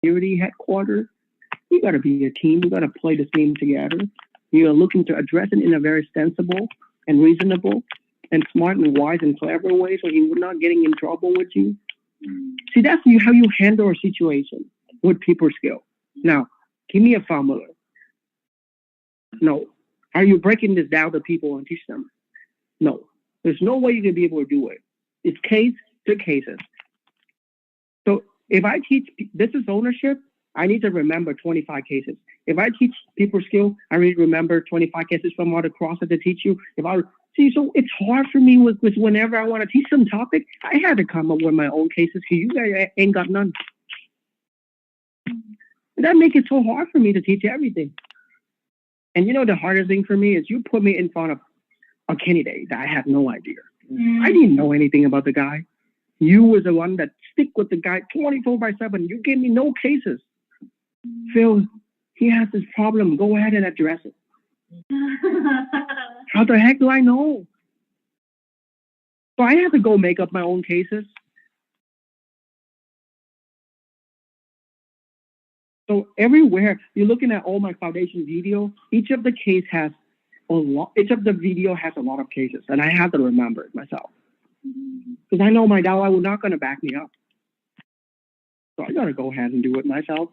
security headquarters. We got to be a team. We got to play this game together. We are looking to address it in a very sensible and reasonable and smart and wise and clever way, so he would not getting in trouble with you. See, that's how you handle a situation with people skill. Now, give me a formula. No. Are you breaking this down to people and teach them? No. There's no way you can be able to do it. It's case to cases. So if I teach business ownership, I need to remember 25 cases. If I teach people skill, I need to remember 25 cases from all across it to teach you. So it's hard for me with whenever I want to teach some topic, I had to come up with my own cases because you guys ain't got none. And that makes it so hard for me to teach everything. And you know the hardest thing for me is you put me in front of a candidate that I had no idea. I didn't know anything about the guy. You was the one that stick with the guy 24/7. You gave me no cases. Phil, he has this problem. Go ahead and address it. How the heck do I know? So I have to go make up my own cases. So everywhere you're looking at all my foundation video, each of the case has a lot. Each of the video has a lot of cases, and I have to remember it myself because I know my downline was not going to back me up. So I got to go ahead and do it myself.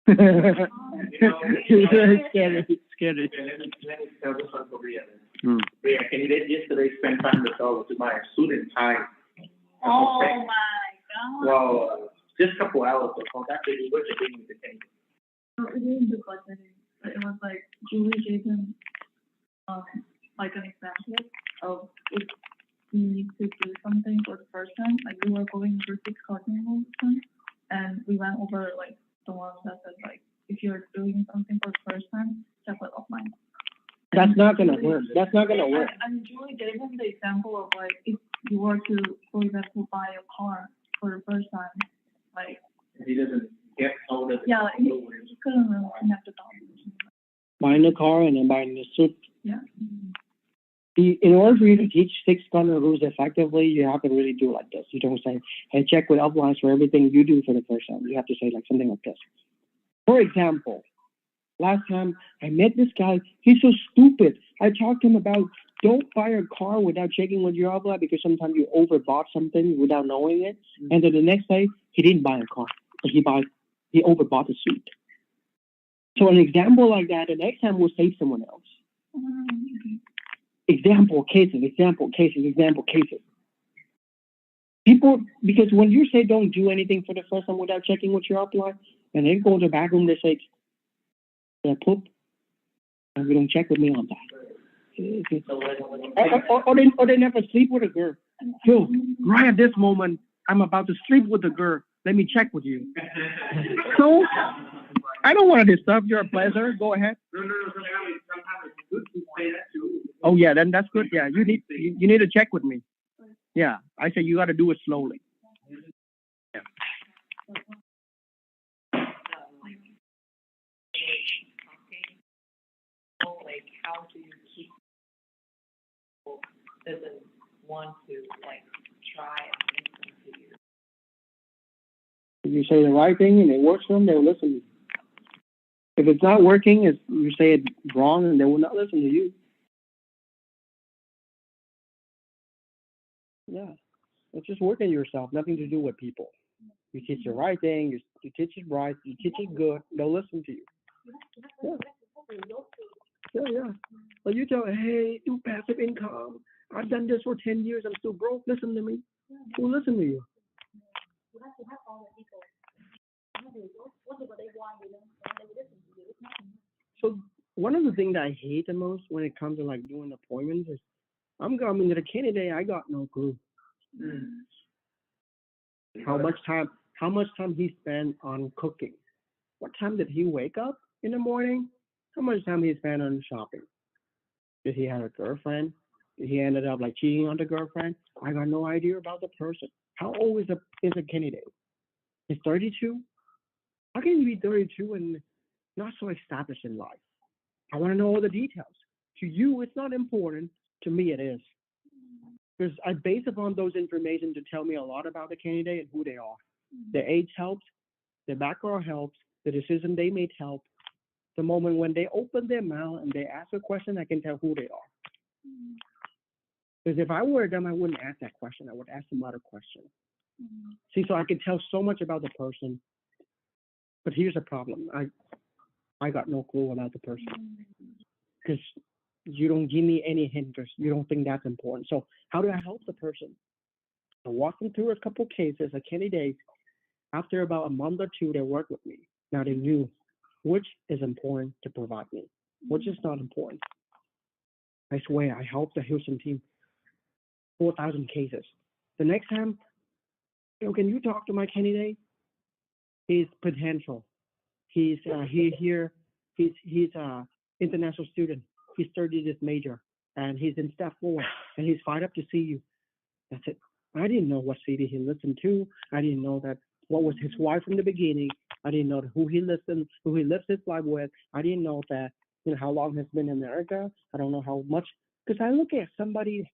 Scary. Yeah, candidate yesterday spent time with my student time. Oh my god. Well, just a couple hours of contact with the candidate. No, it didn't do budgeting. It was like Julie gave him like an example of if he needs to do something for the first time. Like we were going over 6 cardinal rules, and we went over like the ones that said like if you're doing something for the first time, check it offline. That's not gonna work. That's not gonna work. And Julie gave him the example of like if you were to, for example, buy a car for the first time, like he doesn't get all the he couldn't really connect the dots. Buying a car and then buying a suit. Yeah. In order for you to teach 6 cardinal rules effectively, you have to really do it like this. You don't say, hey, check with uplines for everything you do for the first time. You have to say like something like this. For example, last time I met this guy, he's so stupid. I talked to him about don't buy a car without checking with your upline because sometimes you overbought something without knowing it. And then the next day, he didn't buy a car. He overbought a suit. So an example like that, the next time will save someone else. Example cases. People, because when you say don't do anything for the first time without checking with your upline, and they go to the back room, they say, yeah, poop, and we don't check with me on that. Or they never sleep with a girl. Phil, right at this moment, I'm about to sleep with a girl. Let me check with you. So, I don't want to disturb your pleasure. Go ahead. No. Sometimes it's good to say that too. Oh yeah, then that's good. Yeah, you need to check with me. Yeah, I say you got to do it slowly. Yeah. Like, how do you keep people doesn't want to like try and listen to you? If you say the right thing and it works for them, they will listen to you. If it's not working, if you say it wrong, and they will not listen to you. Yeah, it's just working yourself. Nothing to do with people. You teach the right thing. You teach it right. You teach it good. They'll listen to you. Yeah. But you tell, hey, do passive income. I've done this for 10 years. I'm still broke. Listen to me. Who will listen to you? So one of the things that I hate the most when it comes to like doing appointments is I'm coming to the candidate. I got no clue. How much time he spent on cooking? What time did he wake up in the morning? How much time he spent on shopping? Did he have a girlfriend? Did he ended up like cheating on the girlfriend? I got no idea about the person. How old is a candidate? He's 32. How can you be 32 and not so established in life? I want to know all the details. To you, it's not important. To me, it is. Because I base upon those information to tell me a lot about the candidate and who they are. Their age helps, their background helps, the decision they made help. The moment when they open their mouth and they ask a question, I can tell who they are. Because if I were them, I wouldn't ask that question. I would ask some other question. See, so I can tell so much about the person. But here's the problem. I got no clue about the person. Because you don't give me any hint. You don't think that's important. So how do I help the person? I walk them through a couple cases, a candidate. After about a month or two, they worked with me. Now they knew which is important to provide me, which is not important. I swear, I helped the Houston team 4,000 cases. The next time, can you talk to my candidate? He's potential. He's international student. He studied this major, and he's in step 4, and he's fired up to see you. That's it. I didn't know what city he listened to. I didn't know that what was his wife from the beginning. I didn't know who he lives his life with. I didn't know that how long he's been in America. I don't know how much, because I look at somebody's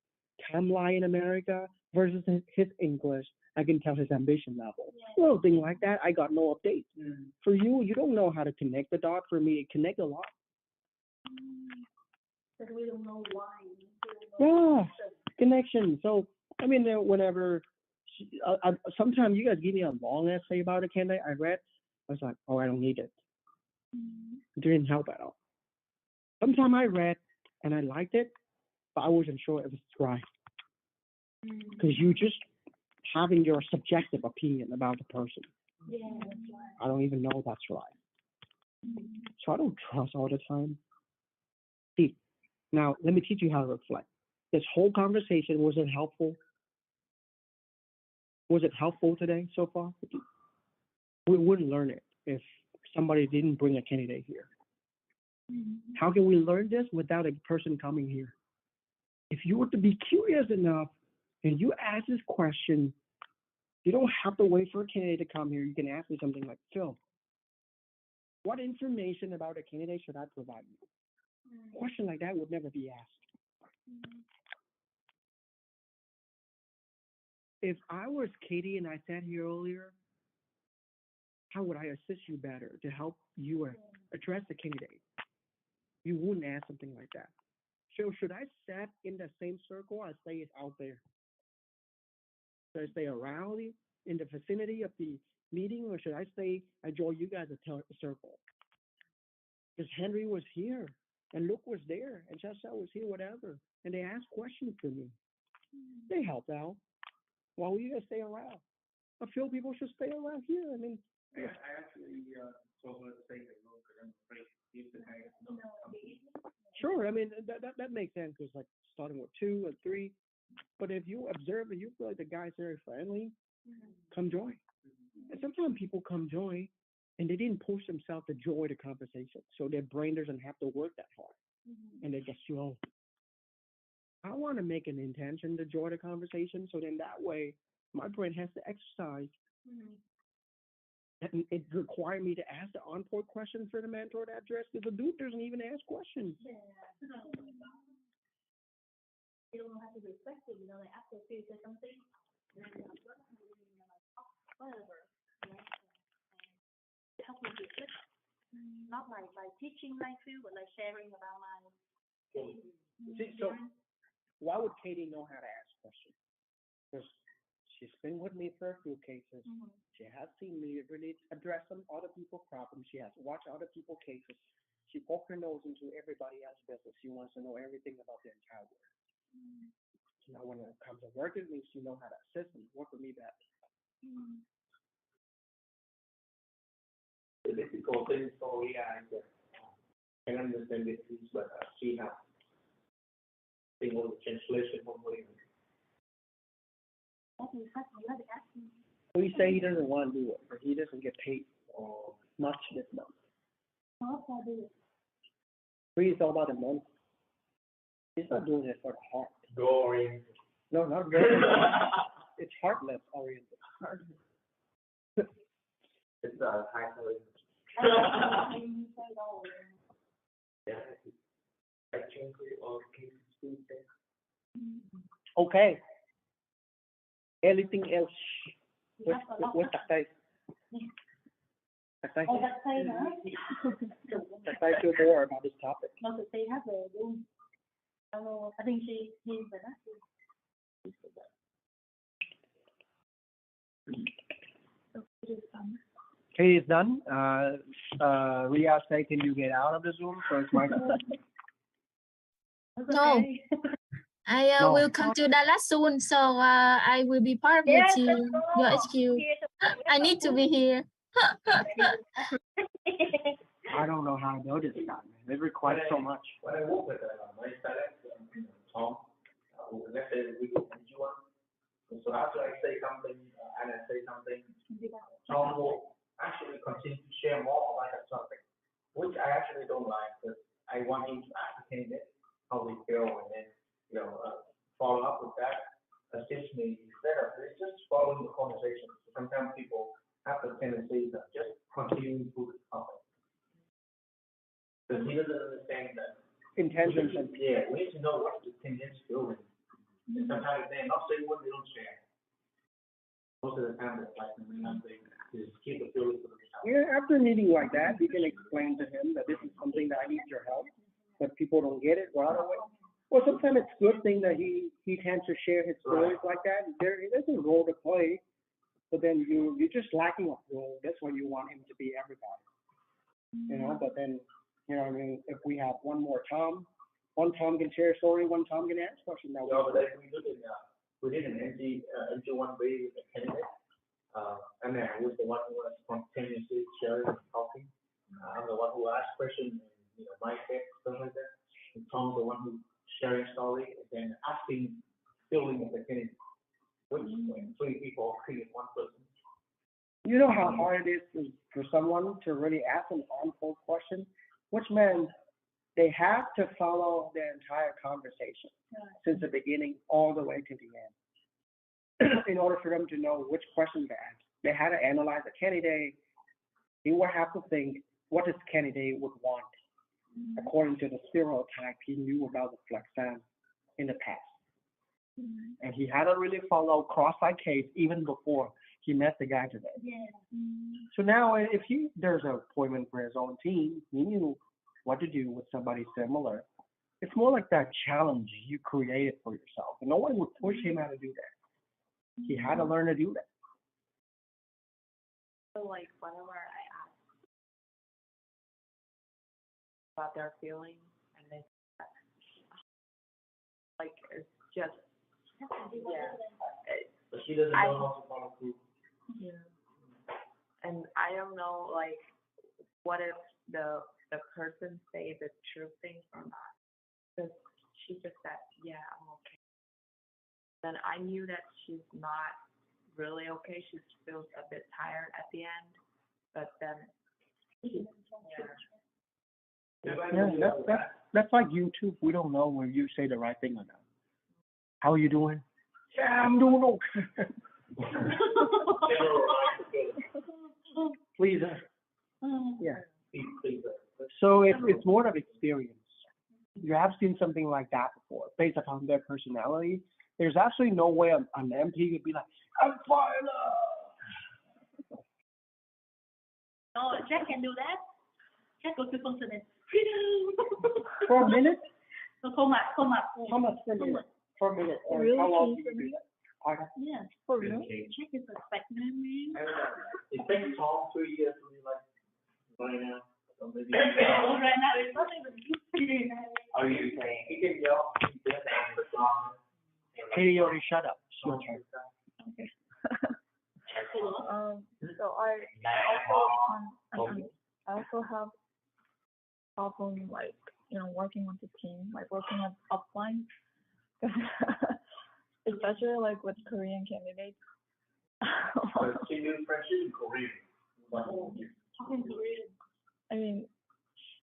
timeline in America versus his English. I can tell his ambition level. Little thing like that, I got no updates. For you, you don't know how to connect the dots. For me, it connect a lot. But we don't know why. Yeah, connection. So I mean, whenever sometimes you guys give me a long essay about a candidate I read, I was like, oh, I don't need it. It didn't help at all. Sometimes I read and I liked it, but I wasn't sure if it's right. Because you just having your subjective opinion about the person. Yeah, that's right. I don't even know that's right. So I don't trust all the time. See, now let me teach you how to reflect. This whole conversation, was it helpful? Was it helpful today so far? We wouldn't learn it if somebody didn't bring a candidate here. How can we learn this without a person coming here? If you were to be curious enough and you ask this question, you don't have to wait for a candidate to come here. You can ask me something like, Phil, what information about a candidate should I provide you? A question like that would never be asked. If I was Katie and I sat here earlier, how would I assist you better to help you address the candidate? You wouldn't ask something like that. So should I sit in the same circle or stay out there? Should I stay around in the vicinity of the meeting, or should I join you guys a circle? Because Henry was here, and Luke was there, and Chester was here, whatever. And they asked questions to me. They helped out. Why will you guys stay around? I feel people should stay around here. I mean, I actually told her to stay there because I'm afraid if the guy doesn't come. sure. I mean, that makes sense because like starting with 2 or 3. But if you observe and you feel like the guy's very friendly, come join. And sometimes people come join and they didn't push themselves to join the conversation. So their brain doesn't have to work that hard. And they just slow. I want to make an intention to join the conversation. So then that way my brain has to exercise. And it required me to ask the on-point questions for the mentor to address because the dude doesn't even ask questions. You don't have to respect it, like after you say something, then whatever, help me with it. Not like by teaching like you, but like sharing about my. See, so why would Katie know how to ask questions? Because she's been with me for a few cases. She has seen me really address some other people's problems. She has watched other people's cases. She poked her nose into everybody else's business. She wants to know everything about the entire world. So now when it comes to work with me, she knows how to assist me, work with me better. The difficult thing for me is I can understand the things, but she has thing of the translation from William. We say he doesn't want to do it, or he doesn't get paid much this month. He's all about the money. He's not doing it for the heart. Goring. No, not really. It's heartless oriented. It's high oriented. Yeah. Actually, all cases. Okay. Anything else? What's that say? That say? Ồ, đặt xây nữa. That say feel more about this topic. Nó thực tế hát về luôn. I think he's the Katie is done. Ria say, can you get out of the Zoom? So it's my No, I No. will come to Dallas soon, so I will be part of your team, your HQ. I need to be here. I don't know how to do this guy, man. They require so much. When I work with my select Tom, let's say we do one. So after I say something and I say something, Tom will actually continue to share more about that topic, which I actually don't like because I want him to ascertain it, how they feel, and then follow up with that. Assist me instead of just following the conversation. Sometimes people have the tendency of just continuing to the topic. Because he doesn't understand that. Intentions and Yeah, we need to know what the tendency is doing. Sometimes they're not saying what they don't share. Most of the time, it's like something is keep the feeling for themselves. yeah, after a meeting like that, you can explain to him that this is something that I need your help, but people don't get it right away. Well, sometimes it's a good thing that he tends to share his stories like that. There's a role to play, but then you're just lacking a role. That's why you want him to be everybody. But then, I mean, if we have one Tom can share a story, one Tom can ask questions. Now, But then we did an NG1B with a candidate. And then I was the one who was spontaneously sharing and talking. I'm the one who asked questions and my head, stuff like that. And Tom's the one who sharing story and then asking, filling of the candidate. Which when 3 people create 1 person. you know how hard it is for someone to really ask an on-call question, which means they have to follow the entire conversation since the beginning all the way to the end in order for them to know which questions to ask. They had to analyze the candidate. He would have to think what this candidate would want according to the stereotype he knew about the FlexSam in the past. And he had to really follow cross-site case even before he met the guy today. Yeah. So now if there's an appointment for his own team, he knew what to do with somebody similar. It's more like that challenge you created for yourself. And no one would push him how to do that. He had to learn to do that. So like whenever I ask about their feelings and they like it's just But she doesn't know how to follow through. yeah. And I don't know like what if the person say the true thing or not. Because she just said, yeah, I'm okay. Then I knew that she's not really okay. She feels a bit tired at the end. But then That's like YouTube. We don't know when you say the right thing or not. How are you doing? Yeah, I'm doing okay. Please. Yeah. So it's more of experience. You have seen something like that before, based upon their personality. There's absolutely no way an MP could be like, I'm fired up. No, Jack can do that. Jack goes to consonant. Freedom. For a minute? No, không ạ. How much for a minute? For a minute. Or Really? how long do you do that? Pardon? Yeah. For real? Jack is a pregnant man. It takes Tom 3 years to be like right now. So maybe Right now, it's not even. are you saying he can yell? He can answer Tom. Katie already shut up. So So I also have problem like working with the team, like working on offline, especially like with Korean candidates. But she knew French and Korean. Talking Korean. I mean,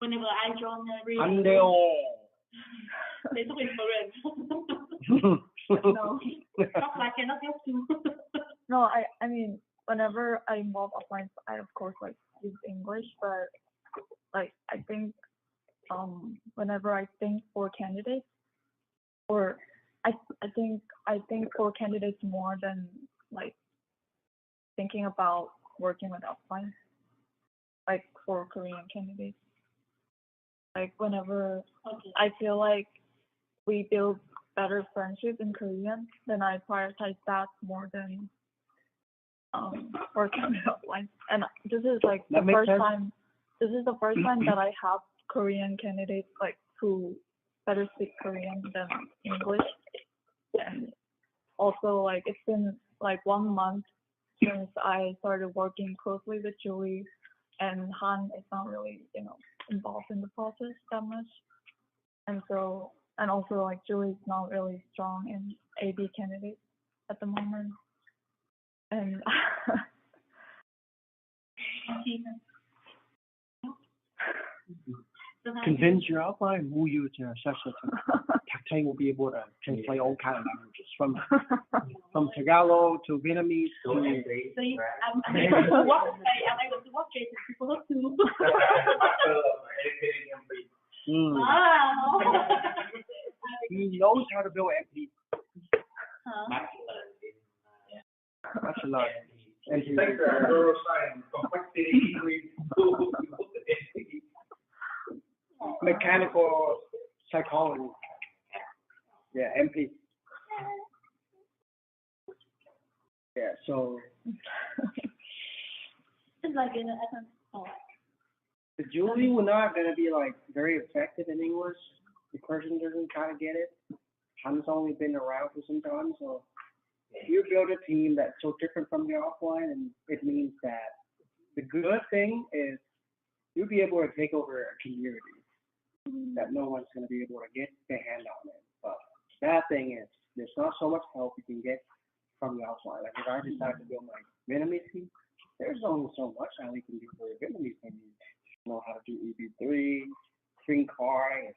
Whenever I join the real, Andeo. they talk in Korean. no, Not like cannot help you. no. I mean, whenever I involve offline, I of course like use English, but like I think whenever I think for candidates, or I think for candidates more than like thinking about working with upline, like for Korean candidates. Like whenever I feel like we build better friendships in Korean, then I prioritize that more than working with upline. And this is like That the makes first sense. time. This is the first time that I have Korean candidates like who better speak Korean than English. And also like it's been like 1 month since I started working closely with Julie, and Han is not really, involved in the process that much. And so, and also like Julie's not really strong in AB candidates at the moment. And Convince your outline who you to such that Tactile will be able to translate all kind of languages from Tagalog to Vietnamese to So I'm able to watch Jason people too. Wow. He knows how to build empathy. That's a lot. And he, mechanical psychology. Yeah, MP. Yeah, so It's like the Julie will not gonna be like very effective in English. The person doesn't kind of get it. Han's only been around for some time, so you build a team that's so different from the offline, and it means that the good thing is you'll be able to take over a community that no one's going to be able to get their hand on it. But bad thing is there's not so much help you can get from the offline. Like if I decide to build my Vietnamese team, there's only so much I can do for a Vietnamese team. You know how to do EB3, green card,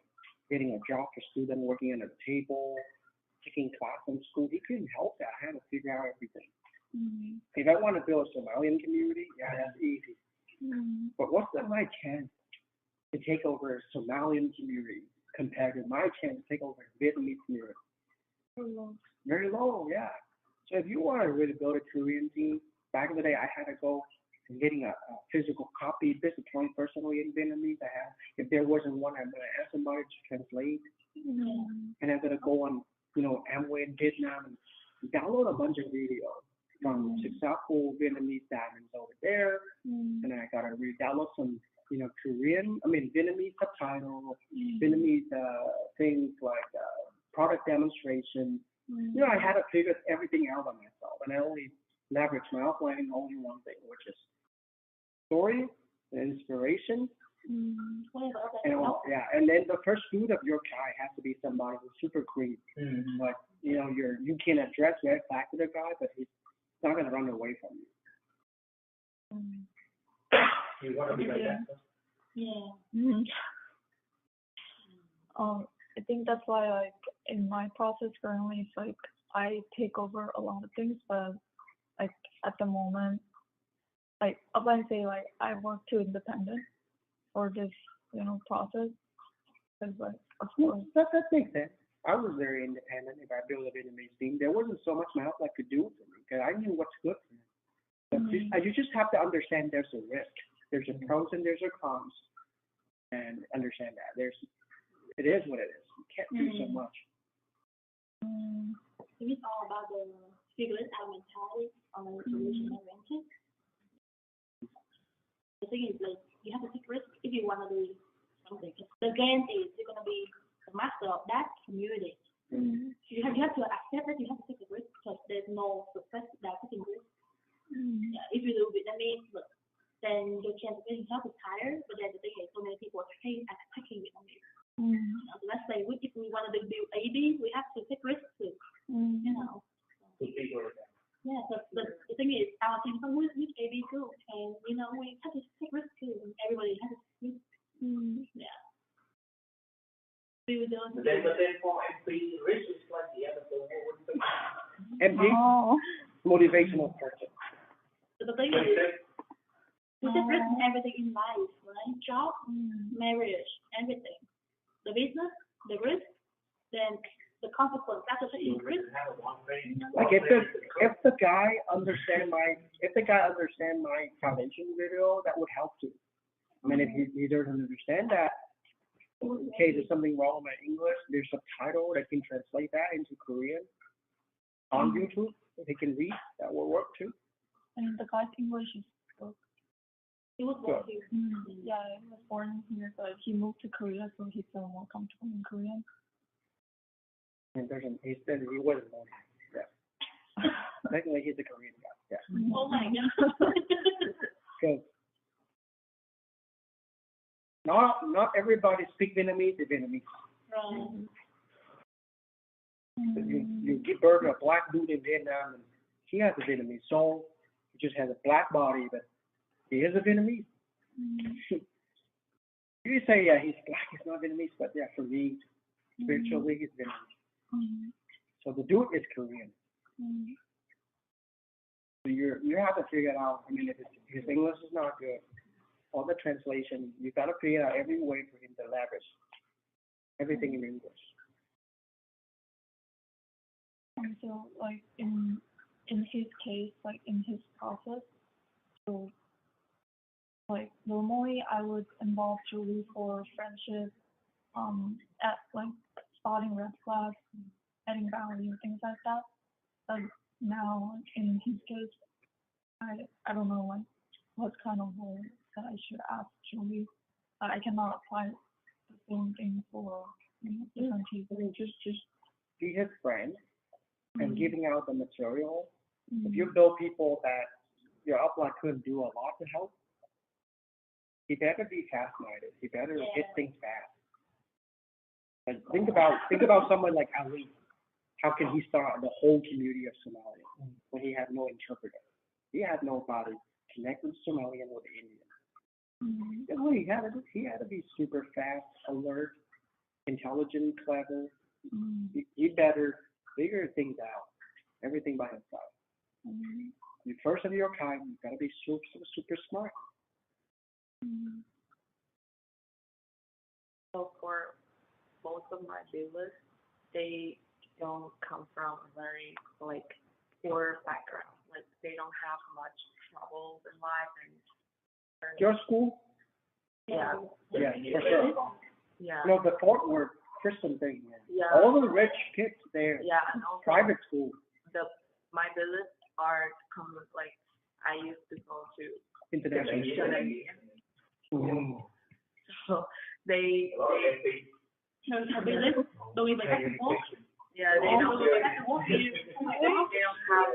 getting a job for student working at a table, taking class in school. He couldn't help that. I had to figure out everything. If I want to build a Somalian community, yeah, that's easy. But what's my chance to take over a Somalian community compared to my chance to take over a Vietnamese community? Very low, yeah. So if you want to really build a Korean team, back in the day I had to go and getting a physical copy, disappoint personally in Vietnamese. I have, if there wasn't one, I'm gonna ask somebody to translate, and I'm gonna go on, Amway in Vietnam and download a bunch of videos from successful Vietnamese diamonds over there, and I gotta re-download some, Vietnamese subtitles, Vietnamese things like product demonstration. I had to figure everything out by myself, and I only leverage my offline in only one thing, which is story and inspiration. And then the first food of your guy has to be somebody who's super green. Like, you can address that back to the guy, but he's not gonna run away from you. You want to be like that? I think that's why, like, in my process currently, it's like I take over a lot of things, but like at the moment, like up and say like I work too independent for this, process. Cause like, of course, That makes sense. I was very independent. If I built a Vietnamese team, there wasn't so much my outlet could do for me because I knew what's good for me. But you just have to understand there's a risk. There's a pros and there's a cons, and understand that it is what it is. You can't do so much. It's all about the figuring out mentality on the solution oriented. The thing is, like, you have to take risk if you want to do something. The game is you're gonna be the master of that community. You have to accept that you have to take a risk because there's no success without taking risk. If you do Vietnamese, then your chance of getting help is higher. But then the thing is, so many people are attacking Vietnamese. So let's say if we want to build AB, we have to take risks too. Yeah, but the thing is, our team comes with AB too, and we have to take risks too. Everybody has to take risks. Yeah. But then for MP, risk is like the other thing. MP, motivational person. So the thing is, we take risks in everything in life, right? Job, marriage, everything. The business, the risk, then the consequence after taking risk. Like if the guy understand my foundation video, that would help too. I mean, if he doesn't understand that, okay, there's something wrong with my English. There's a subtitle that can translate that into Korean on YouTube. If he can read, that will work too. And the guy's English is good. He was born here. Yeah, he was born here, but he moved to Korea, so he felt more comfortable in Korean. And he said he wasn't born here. Yeah. Technically, he's a Korean guy. Yeah. Oh my God. Because not everybody speak Vietnamese is Vietnamese. Right. You give birth to a black dude in Vietnam, and he has a Vietnamese soul. He just has a black body, but he is a Vietnamese. You say, yeah, he's black, he's not Vietnamese, but yeah, for me, spiritually, he's Vietnamese. So the dude is Korean. So you have to figure it out. I mean, if his English is not good, or the translation, you got to figure out every way for him to leverage everything in English. And so, like, in his case, like, in his process, so, like, normally I would involve Julie for friendship, at, like, spotting red flags, adding value, things like that. But now, in his case, I don't know, like, what kind of role that I should ask Julie. I cannot apply the same thing for different people. I mean, just be his friend and giving out the material. If you build people that your upline couldn't do a lot to help, he better be fast-minded. He better hit things fast. Like think about someone like Ali. How can he start the whole community of Somalia when he had no interpreter? He had nobody connect with Somalian with Indian. That's what he had to do. He had to be super fast, alert, intelligent, clever. He better figure things out, everything by himself. You first of your kind, you gotta be super smart. So for most of my dealers, they don't come from a very like poor background. Like they don't have much troubles in life and Your school? yeah. Yeah, for sure. Yeah. No, the Fort Worth Christian thing, man. Yeah. All the rich kids there. Yeah, and also Private school. my dealers are coming like I used to go to International. so they So business, so we like yeah they don't have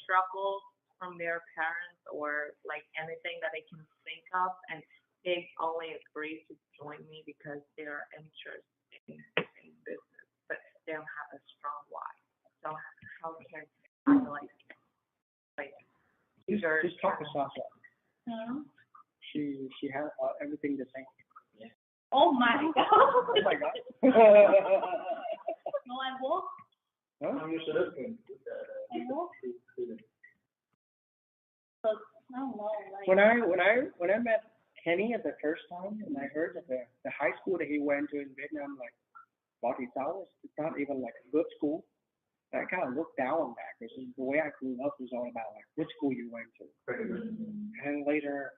struggles from their parents or like anything that they can think of, and they only agree to join me because they are interested in business, but they don't have a strong why. So how can I like Just talk to Sasha. She has everything the same. Oh my God. Oh my God. No, I walk. Huh? I walk. But I don't know, like. When I met Kenny at the first time, and I heard that the high school that he went to in Vietnam, like Bautista, it's not even like a good school. I kind of looked down on that because the way I grew up was all about like which school you went to. And later,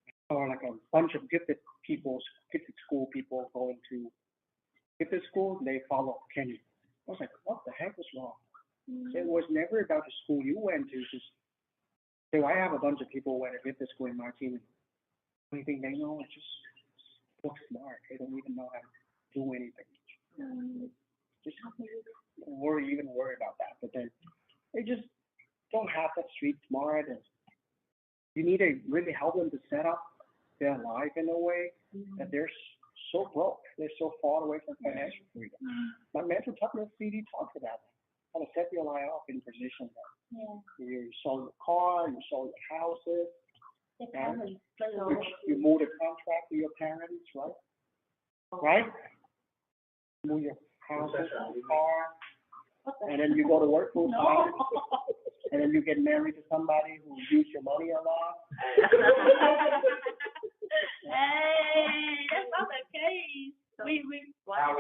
I saw like a bunch of gifted school people going to gifted schools, and they followed Kenny. I was like, what the heck was wrong? It was never about the school you went to. Just so I have a bunch of people who went to gifted school in my team. The only thing they know is just look smart. They don't even know how to do anything. Just don't worry about that. But then they just don't have that street smart, and you need to really help them to set up their life in a way that they're so broke. They're so far away from financial freedom. My mental toughness CD talks about that. How to set your life up in position that you sold your car, you sold your houses, and you move the contract to your parents, right? Right? Move your houses, car, and then you go to work full time, and then you get married to somebody who uses your money a lot. Hey, that's not the case. We why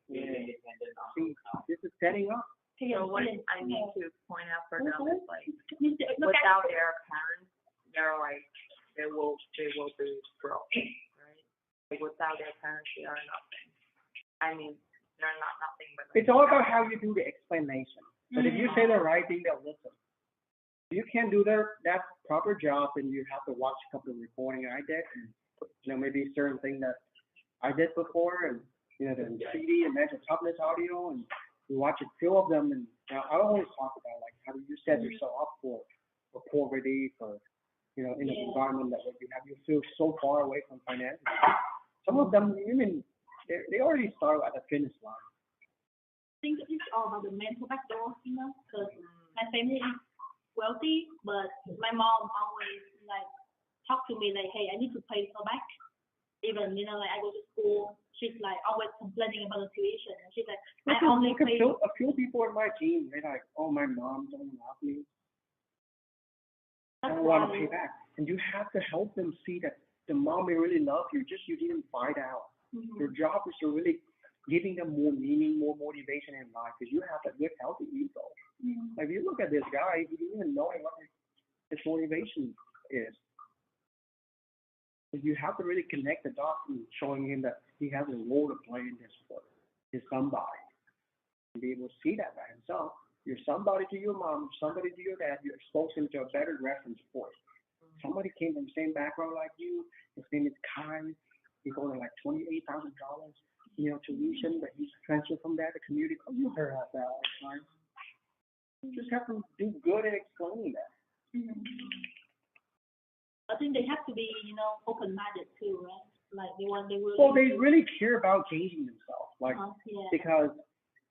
Yeah. like they will be broke, right? Like without their parents, they are nothing. I mean, they're not nothing but. It's all about how you do the explanation. But if you say the right thing, they'll listen. If you can't do that proper job, and you have to watch a couple of recording I did, and, maybe certain thing that I did before, and the CD and Magic Topless audio, and you watch a few of them, and I always talk about like how you set yourself up for poverty, for in an environment that you feel so far away from finance. Some of them even they already start at the finish line. I think it's all about the mental backdoor, because my family is wealthy, but my mom always like talk to me like, hey, I need to pay her back. Even like I go to school, she's like always complaining about the tuition, and she's like, I only pay. A few people in my team, they're like, oh, my mom doesn't love me. I don't want to pay back, and you have to help them see that the mom may really love you. Just you didn't find out. Your job is to really giving them more meaning, more motivation in life, because you have a good, healthy ego. Like, if you look at this guy, he didn't even know what his motivation is. You have to really connect the dots and showing him that he has a role to play in this world. He's somebody. And be able to see that by himself. You're somebody to your mom, somebody to your dad. You expose him to a better reference point. Somebody came from the same background like you. His name is Kai. He's only like $28,000, tuition, but he's transferred from that to community. You heard about that all the time. You just have to do good at explaining that. I think they have to be, open-minded too, right? Like they really. Well, they really care about changing themselves, like because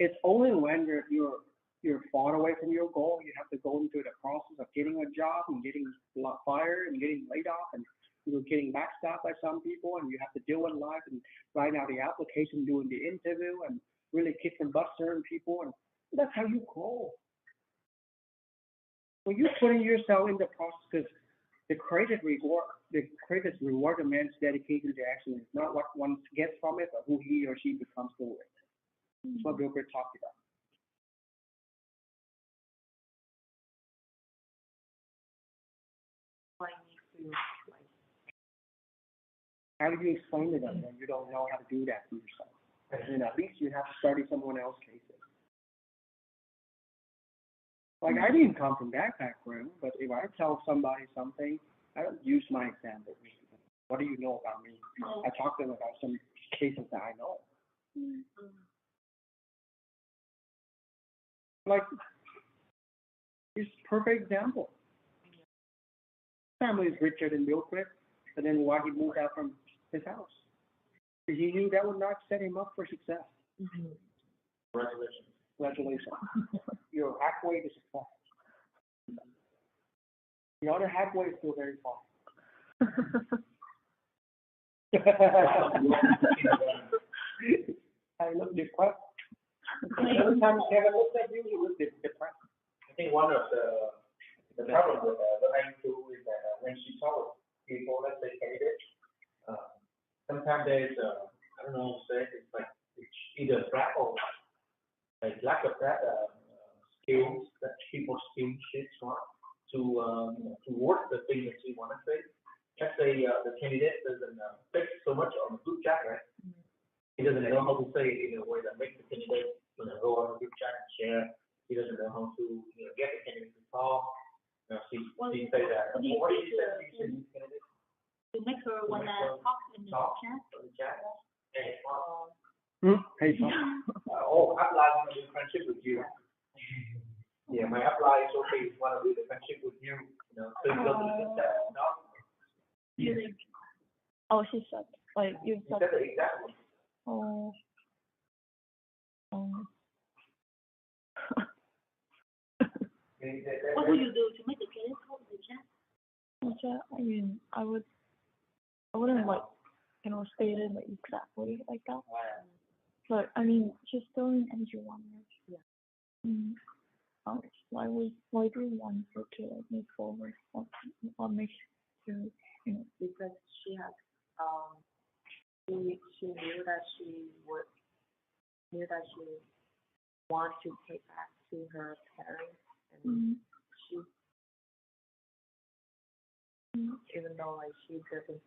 it's only when you're far away from your goal, you have to go into the process of getting a job and getting fired and getting laid off and getting backstabbed by some people, and you have to deal with life and write out the application, doing the interview, and really kick and butt certain people, and that's how you grow. When you're putting yourself in the process, because the greatest reward a man's dedication to action is not what one gets from it, but who he or she becomes through it. That's what Gilbert talked about. How do you explain to them when you don't know how to do that for yourself? And at least you have to study someone else's cases. Like, I didn't come from that background, but if I tell somebody something, I don't use my example. What do you know about me? I talk to them about some cases that I know. Like, here's a perfect example. Family is richer than Bill Quick, and then why he moved out from his house. Because he knew that would not set him up for success. Congratulations. You're halfway to success. The other halfway is still very far. I look depressed. Every time Kevin looks at you, he looks depressed. I think one of the problem with Lorraine too is that when she talks with people, let's say candidates, sometimes there's I don't know how to say it, it's like it's either lack of that skills that people still to work the thing that you want to say. Let's say the candidate doesn't fix so much on the group chat, right? He doesn't know how to say it in a way that makes the candidate go on the group chat and share. He doesn't know how to get the candidate to talk. She says that. What do you say? To make her want to talk in the chat. Hey, Hey, apply want to do friendship with you. Yeah, my apply is okay. Want to do the friendship with you. So you go to the chat. Oh, she said, like, you said. Exactly. Oh. What do you do to make the candidate talk in the chat? I mean, I wouldn't like, state it like exactly like that. But I mean, just throwing energy on it. Yeah. Why do you want her to like move forward or make sure Because she has she knew that she want to pay back to her parents, and even though like she doesn't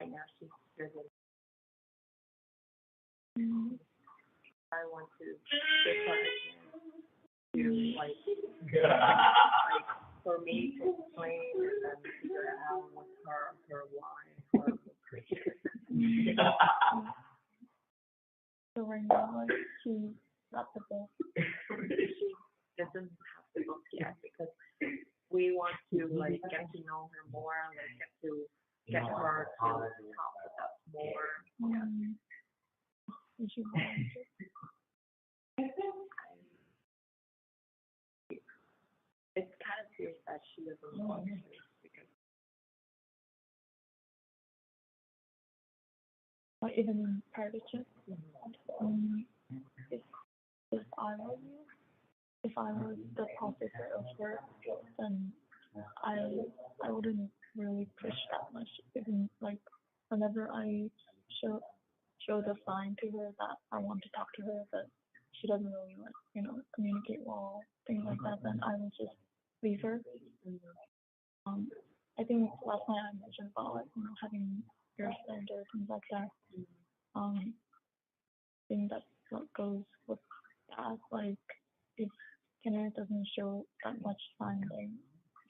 right now she doesn't. I want to give her a chance to like for me to explain and then figure out with her why her So right now, like, she's not the best. she doesn't have the book yet because we want to like get to know her more, like get her to talk with us more. And she wants it. It's kind of serious that she doesn't want to because Or even in private chat. If I were you, if I was the processor of her, then I wouldn't really push that much. Even like whenever I show the sign to her that I want to talk to her, but she doesn't really like communicate well, things like that, then I will just leave her. I think last night I mentioned about like having your standard things like that. I think that's what goes with that. Like if Kenner doesn't show that much sign, then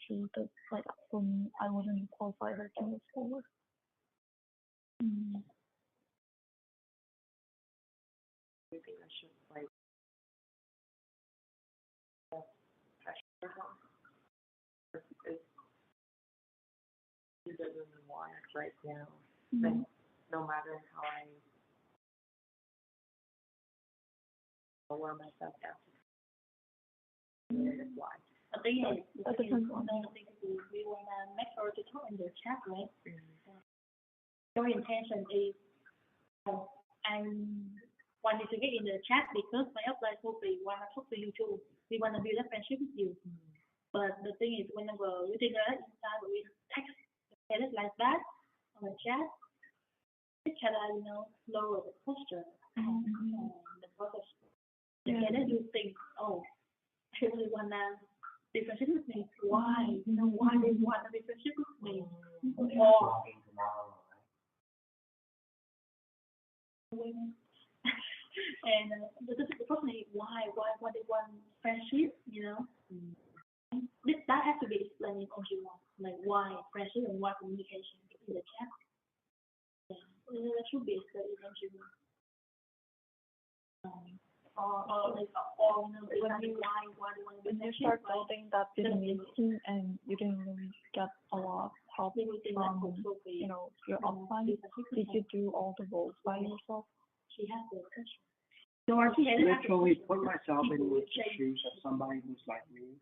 she does like for me, I wouldn't qualify her to move forward. I think I should like pressure her. If she doesn't want it right now, then no matter how I lower myself down, that's why. I think That depends on I think we want to make her to talk in the chat, right? Your intention is I wanted to get in the chat because my upline Sophie want to talk to you too. We want to build a friendship with you. But the thing is, whenever we take that inside, we text it like that on the chat. It can, lower the posture the process. Then you think, oh, I really want to be friendship with me. Why? Why they want to be friendship with me? Or and the person is why they want friendship, that has to be explained on you like why friendship and why communication in the chat. That should be explained on you. When you start building that Vietnamese team and you didn't really get a lot of help from your upline, did you do all the roles by yourself? She has the Literally put myself in the shoes of somebody who's like me,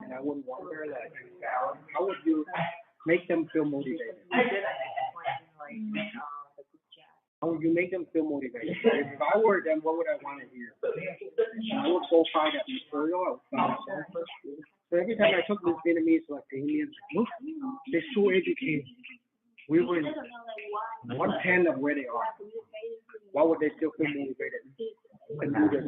and I would wonder that how would you make them feel motivated? How would you make them feel motivated? If I were them, what would I want to hear? I would go find that material. I would find myself. So every time I took this Vietnamese, like the Indians, look, they're so educated. We were in 1/10 of where they are. Why would they still feel motivated and do this?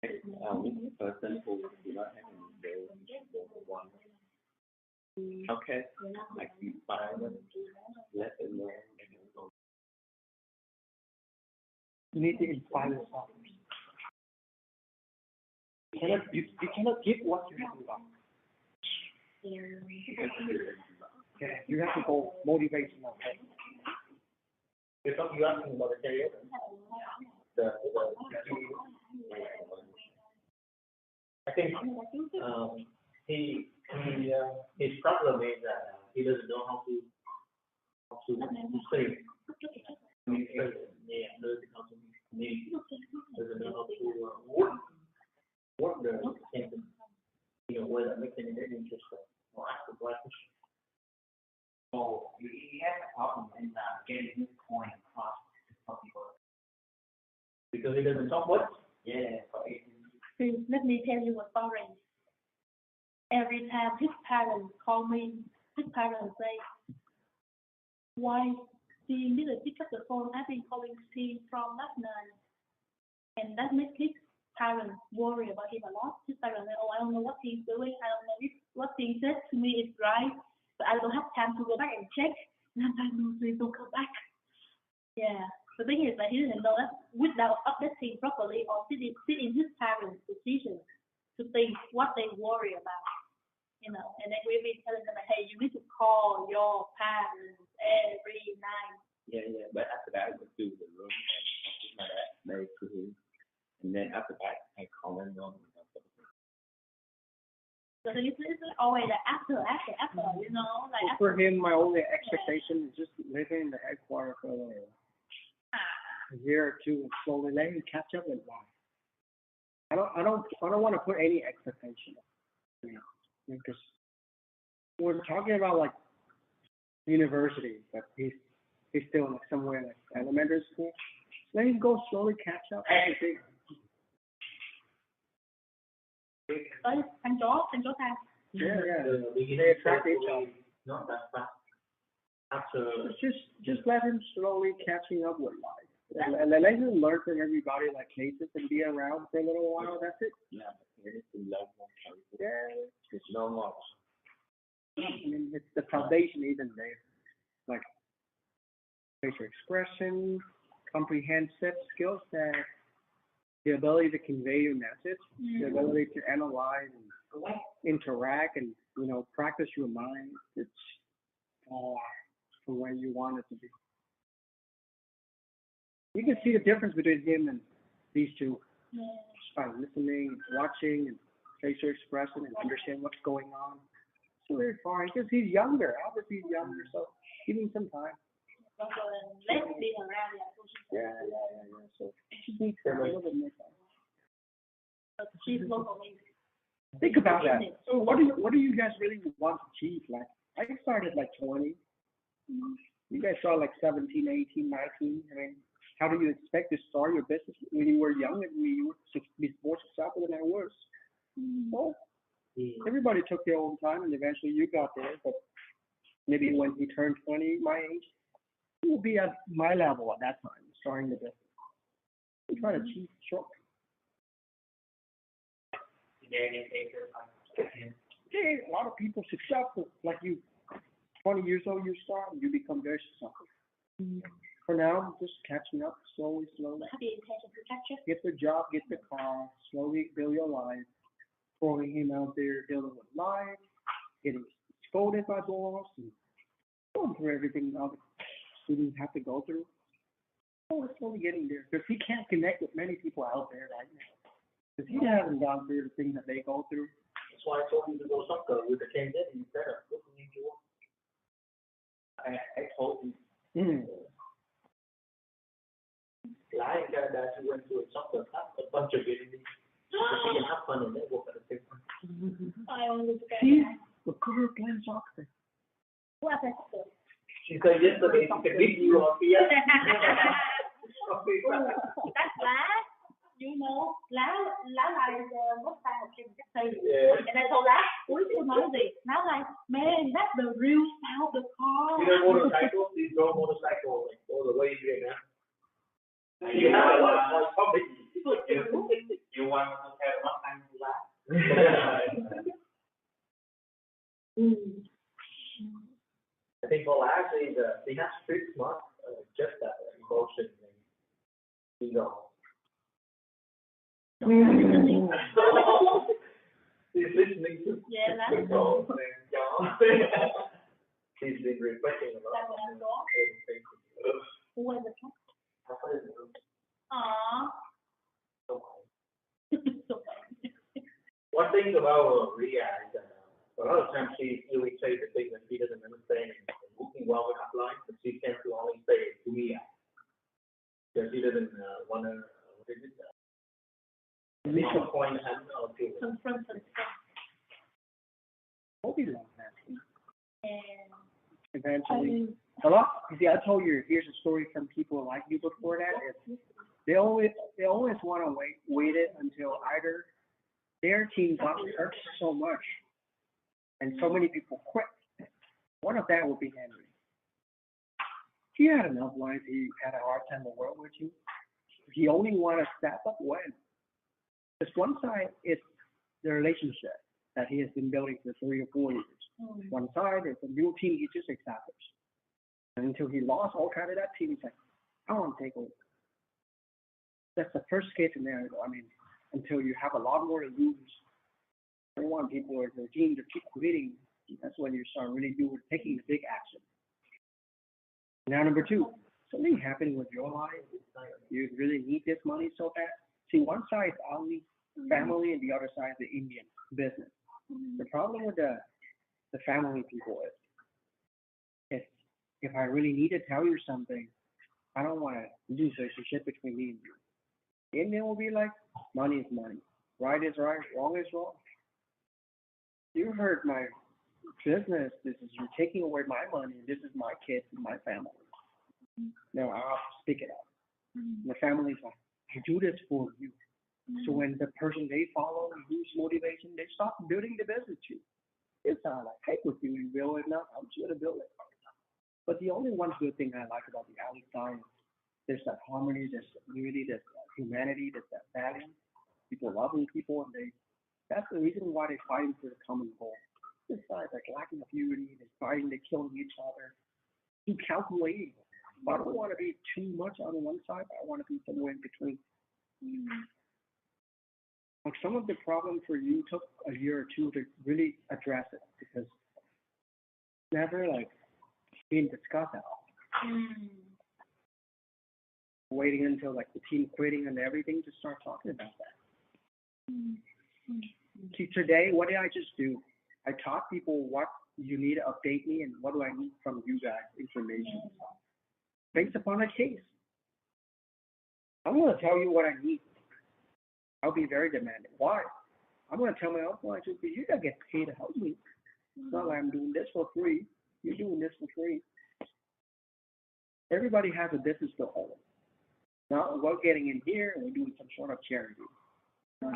Which person who do not have the one? Okay, I can find them, let them know. You need to inspire yourself. You cannot give what you haven't got. Yeah, you have to go motivational. You're asking about the karaoke? I think his problem is that he doesn't know how to sing. Doesn't know how to work the sentence in a way that makes it interesting or ask the right question. So he has a problem in getting his point across to some people. Because he doesn't talk much? Yeah. Let me tell you a story. Every time his parents call me, his parents say, why she didn't pick up the phone. I've been calling him from last night, and that makes his parents worry about him a lot. His parents say, "Oh, I don't know what he's doing. I don't know if what he said to me is right, but I don't have time to go back and check." And I'm like, "No, please don't come back." Yeah. The thing is that he didn't know that without updating properly or sitting his parents' position to think what they worry about, you know. And then we've been telling them, hey, you need to call your parents every night. Yeah. But after that, I went through the room and talked with my dad, very to him. And then after that, I called him on. So it's always like after, you know, like after. For him, my only expectation is just living in the headquarters for a year or two and slowly let him catch up with life. I don't want to put any expectation, you know, because we're talking about like university, but he's still like somewhere like elementary school. Let him go slowly catch up. Thành chỗ sao? Yeah. They attract each other. Not that fast. After. Just let him slowly catching up with life. And let him learn from everybody like cases and be around for a little while. That's it. Yeah, it's love. Yeah, it's normal. I mean, it's the foundation even there. Like facial expression, comprehensive skill set, the ability to convey your message, the ability to analyze and interact and, you know, practice your mind. It's all the way you want it to be. You can see the difference between him and these two just by listening, watching, and facial expression and understand what's going on. So very fine because he's younger. Obviously, he's younger, so give him some time. Let's be around. Yeah. So she needs a little bit more time. She's local. Think about that. So what do you guys really want to achieve? Like I started like 20. You guys saw like 17, 18, 19. I mean, how do you expect to start your business when you were young and you were more successful than I was? Well, everybody took their own time and eventually you got there. But maybe when he turned 20, my age, he will be at my level at that time, starting the business. We try to achieve short. Okay, a lot of people successful, like you, 20 years old, you start, and you become very successful. For now, just catching up slowly. Have the intention to catch up? Get the job, get the car, slowly build your life. Throwing him out there, dealing with life, getting scolded by boss, and going through everything other students have to go through. Oh, we're slowly getting there because he can't connect with many people out there right now. Because he hasn't gone through the things that they go through. That's why I told you to go soccer with the Kansas instead of looking into it. I told you. Like that you went to a soccer club, a bunch of videos. You can have fun and then work at the same time. I only She's the girl playing soccer. What happened? She said yesterday she can beat you on here. That's last. You know, lá là most time học sinh chắc xây. And I told lá, cuối cô nói gì? Lá like, man, that's the real style of the car. You know motorcycle? These drove motorcycle like all the way here now. You have a lot of more public. You want to have one time to laugh. I think for last is they have street smart, just that emotion and ego. He's listening to the call and he's been reflecting a lot. Who was it? One thing about Ria is that a lot of times she really says the things that she doesn't understand and working well with upline, but she tends to only say it to Ria. Because she doesn't want to, what is it? Make a point or two. Confront. Hope love that. And eventually. A lot. You see, I told you, here's a story from people like you before that. They always want to wait it until either their team got hurt so much and so many people quit. One of that will be Henry. He had enough life. He had a hard time to work with you. He only want to step up when. Because one side is the relationship that he has been building for 3 or 4 years. One side is a new team he just established. And until he lost all kind of that team, he's like, I want to take over. That's the first case scenario. I mean, until you have a lot more to lose. I don't want people or the team to keep quitting. That's when you start really taking the big action. Now, number 2, something happening with your life. You really need this money so bad. See, one side is only family and the other side is the Indian business. The problem with the family people is if I really need to tell you something, I don't want to lose the relationship between me and you. The Indian will be like, money is money. Right is right, wrong is wrong. You hurt my business. You're taking away my money. This is my kids and my family. No, I'll speak it up. The family's like, I do this for you. So when the person they follow lose motivation, they stop building the business too. It's not like, hey, with you, you build it now, I'm just gonna build it. But the only one good thing I like about the alley side is there's that harmony, there's that unity, there's that humanity, there's that value. People loving people, and that's the reason why they're fighting for the common goal. This side, like lacking of unity, they're fighting, they're killing each other, too calculating. But I don't want to be too much on one side, I want to be somewhere in between. Like some of the problem for you took a year or 2 to really address it because never like being discussed at all. Waiting until like the team quitting and everything to start talking about that. See, today, what did I just do? I taught people what you need to update me and what do I need from you guys, information. Based upon a case. I'm going to tell you what I need. I'll be very demanding. Why? I'm going to tell my uncle, you got to get paid to help me. It's not like I'm doing this for free. You're doing this for free. Everybody has a business to own. Now we're getting in here and we're doing some sort of charity. I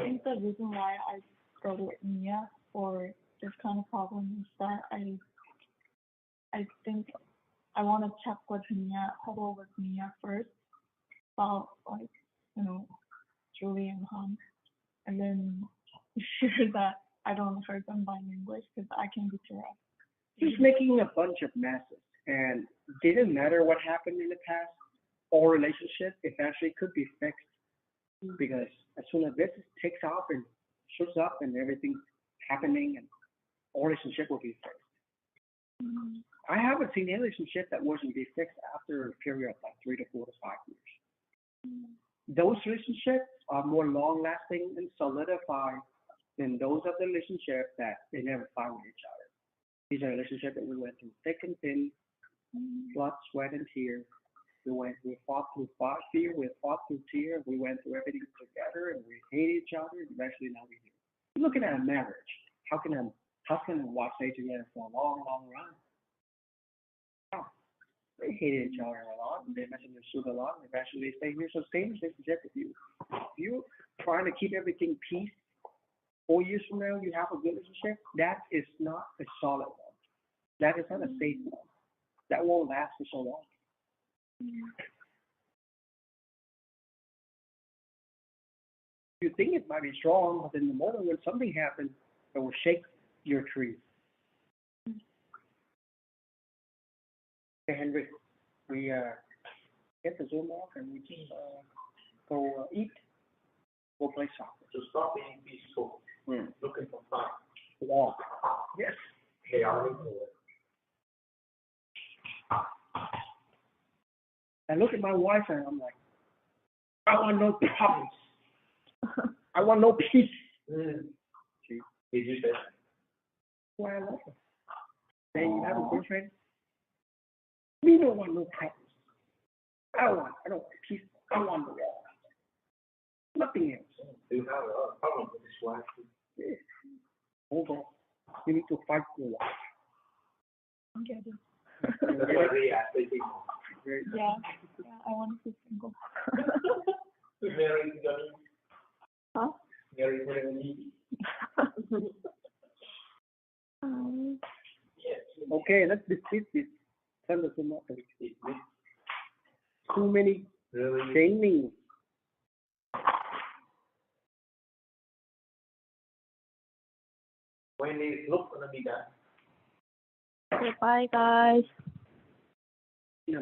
think the reason why I go to Mia for this kind of problem is that I think I want to check with Mia, huddle with Mia first about like, Julie and Han, and then sure that I don't hurt them by English because I can be direct. He's making a bunch of messes, and didn't matter what happened in the past or relationship, it actually could be fixed because as soon as this takes off and shoots up and everything's happening, and all relationship will be fixed. I haven't seen any relationship that wasn't be fixed after a period of like 3 to 4 to 5 years. Those relationships are more long-lasting and solidify than those of the relationships that they never fight with each other. These are relationships that we went through thick and thin, blood, sweat, and tears. We fought through fear, we fought through tears, we went through everything together, and we hate each other, and eventually now we're here. Looking at a marriage, how can a husband and wife stay together for a long, long run? Oh, they hated each other a lot, and they misunderstood a lot, and eventually they stay here. So same relationship with you. If you're trying to keep everything peace, 4 years from now you have a good relationship, that is not a solid one. That is not a safe one. That won't last for so long. You think it might be strong, but in the moment when something happens, it will shake your tree. Hey, Henry, we get the Zoom off and we just go eat. Go play soccer. So stop being peaceful. Looking for fun. Walk. Yes. They are into it. I look at my wife and I'm like, I want no problems. I want no peace. Did you say? Why I love her. Then you have a boyfriend. We don't want no problems. I don't want peace. I want the wall. Nothing else. You have a problem with this wife. Yeah. Hold on. You need to fight for your wife. Okay. Very Yeah, I want to be single. Married, Huh? married, Okay, let's dismiss this. Send us a message. Too many Really? shaming. When is look gonna be done? Okay, bye guys. Yeah.